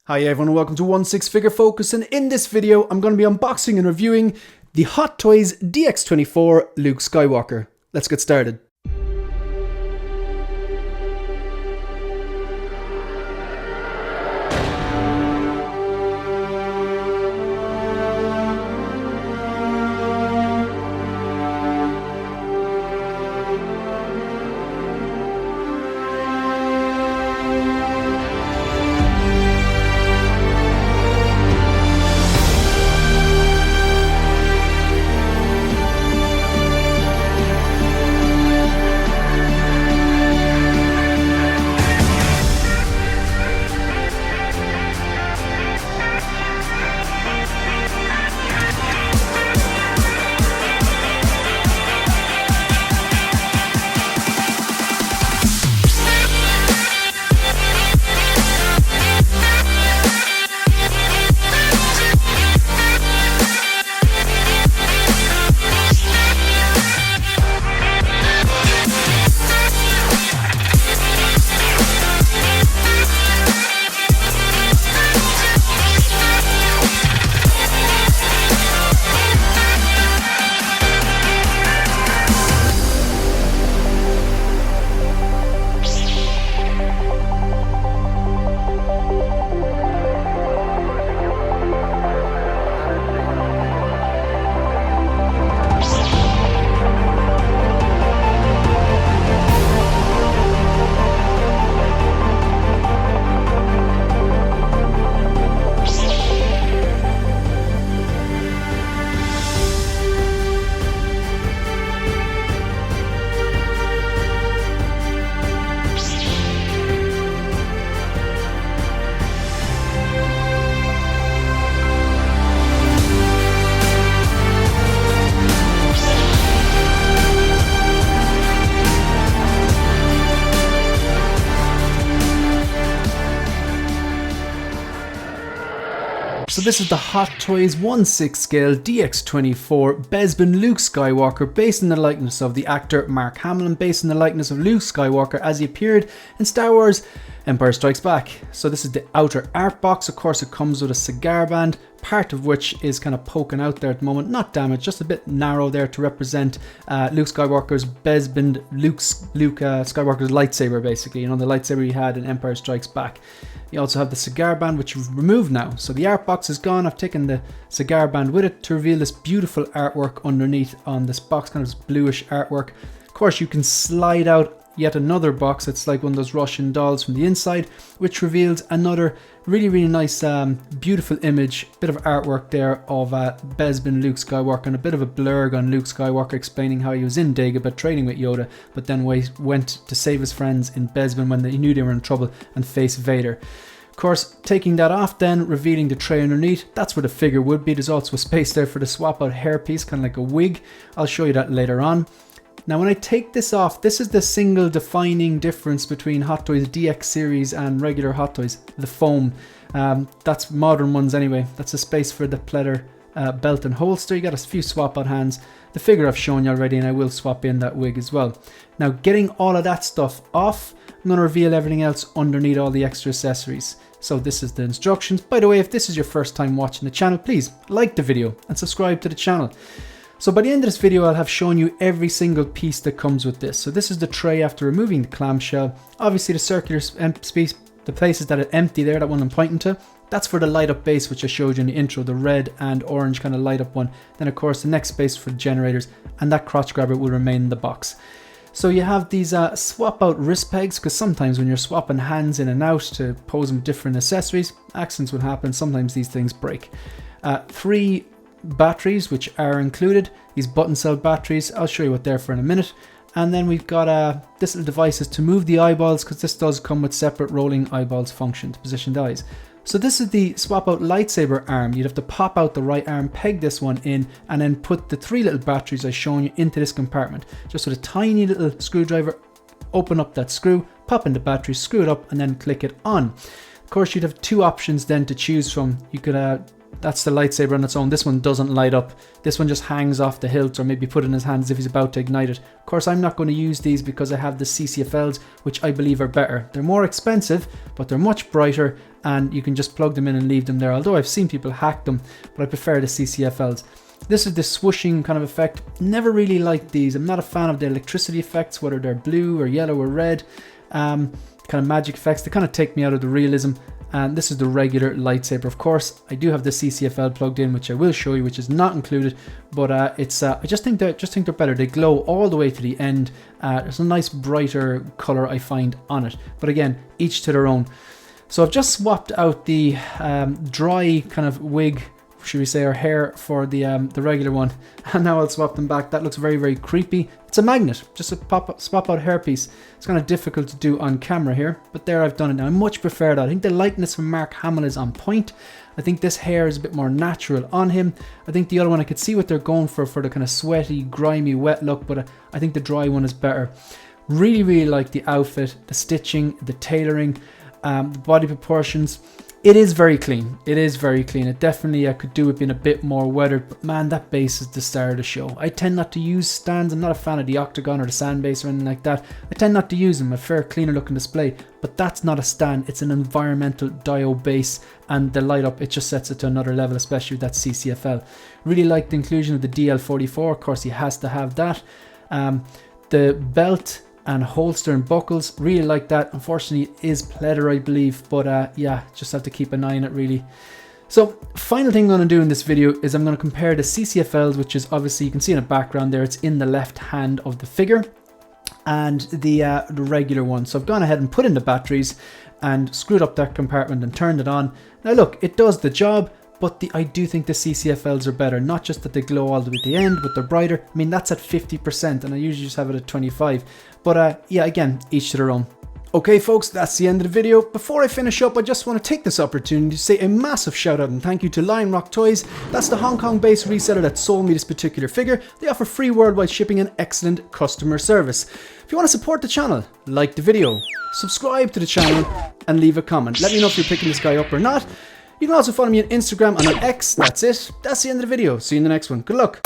Hi everyone, welcome to 16Figure Focus, and in this video I'm going to be unboxing and reviewing the Hot Toys DX24 Luke Skywalker. Let's get started. So this is the Hot Toys 1/6 scale DX24 Bespin Luke Skywalker, based in the likeness of the actor Mark Hamill and based in the likeness of Luke Skywalker as he appeared in Star Wars Empire Strikes Back. So this is the outer art box. Of course it comes with a cigar band, part of which is kind of poking out there at the moment, not damaged, just a bit narrow there to represent Luke Skywalker's Bespin, Luke Skywalker's lightsaber, basically, you know, the lightsaber he had in Empire Strikes Back. You also have the cigar band, which you've removed now. So the art box is gone. I've taken the cigar band with it to reveal this beautiful artwork underneath on this box, kind of this bluish artwork. Of course, you can slide out yet another box. It's like one of those Russian dolls from the inside, which reveals another really nice, beautiful image, bit of artwork there of Bespin Luke Skywalker, and a bit of a blurb on Luke Skywalker explaining how he was in Dagobah training with Yoda, but then went to save his friends in Bespin when he knew they were in trouble and face Vader. Of course, taking that off then, revealing the tray underneath, that's where the figure would be. There's also a space there for the swap out hairpiece, kind of like a wig. I'll show you that later on. Now when I take this off, this is the single defining difference between Hot Toys DX series and regular Hot Toys, the foam. That's modern ones anyway. That's a space for the pleather belt and holster. You got a few swap out hands. The figure I've shown you already, and I will swap in that wig as well. Now getting all of that stuff off, I'm going to reveal everything else underneath all the extra accessories. So this is the instructions. By the way, if this is your first time watching the channel, please like the video and subscribe to the channel. So by the end of this video, I'll have shown you every single piece that comes with this. So this is the tray after removing the clamshell. Obviously the circular space, the places that are empty there, that one I'm pointing to, that's for the light up base, which I showed you in the intro, the red and orange kind of light up one. Then of course the next space for the generators, and that crotch grabber will remain in the box. So you have these swap out wrist pegs, because sometimes when you're swapping hands in and out to pose them with different accessories, accidents will happen. Sometimes these things break. 3 batteries which are included, these button cell batteries. I'll show you what they're for in a minute. And then we've got this little devices to move the eyeballs, because this does come with separate rolling eyeballs function to position the eyes. So this is the swap out lightsaber arm. You'd have to pop out the right arm, peg this one in, and then put the 3 little batteries I've shown you into this compartment. Just with a tiny little screwdriver, open up that screw, pop in the battery, screw it up, and then click it on. Of course, you'd have 2 options then to choose from. You could That's the lightsaber on its own. This one doesn't light up. This one just hangs off the hilt, or maybe put in his hands if he's about to ignite it. Of course, I'm not going to use these because I have the CCFLs, which I believe are better. They're more expensive, but they're much brighter, and you can just plug them in and leave them there. Although I've seen people hack them, but I prefer the CCFLs. This is the swooshing kind of effect. Never really liked these. I'm not a fan of the electricity effects, whether they're blue or yellow or red. Kind of magic effects. They kind of take me out of the realism. And this is the regular lightsaber. Of course, I do have the CCFL plugged in, which I will show you, which is not included. But I just think they're better. They glow all the way to the end. There's a nice brighter color I find on it. But again, each to their own. So I've just swapped out the dry kind of wig, should we say, or hair for the regular one, and now I'll swap them back. That looks very, very creepy. It's a magnet, just a swap out hairpiece. It's kind of difficult to do on camera here, but there I've done it now. I much prefer that. I think the likeness from Mark Hamill is on point. I think this hair is a bit more natural on him. I think the other one, I could see what they're going for the kind of sweaty, grimy, wet look, but I think the dry one is better. Really, really like the outfit, the stitching, the tailoring, the body proportions. It is very clean. It is very clean. It definitely, I could do it being a bit more weathered, but man, that base is the star of the show. I tend not to use stands. I'm not a fan of the octagon or the sand base or anything like that. I tend not to use them. A fair, cleaner looking display, but that's not a stand. It's an environmental diode base, and the light up, it just sets it to another level, especially with that CCFL. Really like the inclusion of the DL44. Of course, he has to have that. The belt and holster and buckles, really like that. Unfortunately, it is pleather, I believe, but yeah, just have to keep an eye on it really. So final thing I'm going to do in this video is I'm going to compare the CCFLs, which is obviously, you can see in the background there, it's in the left hand of the figure, and the regular one. So I've gone ahead and put in the batteries and screwed up that compartment and turned it on. Now look, it does the job, but I do think the CCFLs are better. Not just that they glow all the way at the end, but they're brighter. I mean, that's at 50%, and I usually just have it at 25. But yeah, again, each to their own. Okay folks, that's the end of the video. Before I finish up, I just want to take this opportunity to say a massive shout out and thank you to Lion Rock Toys. That's the Hong Kong based reseller that sold me this particular figure. They offer free worldwide shipping and excellent customer service. If you want to support the channel, like the video, subscribe to the channel, and leave a comment. Let me know if you're picking this guy up or not. You can also follow me on Instagram and on X. That's it. That's the end of the video. See you in the next one. Good luck.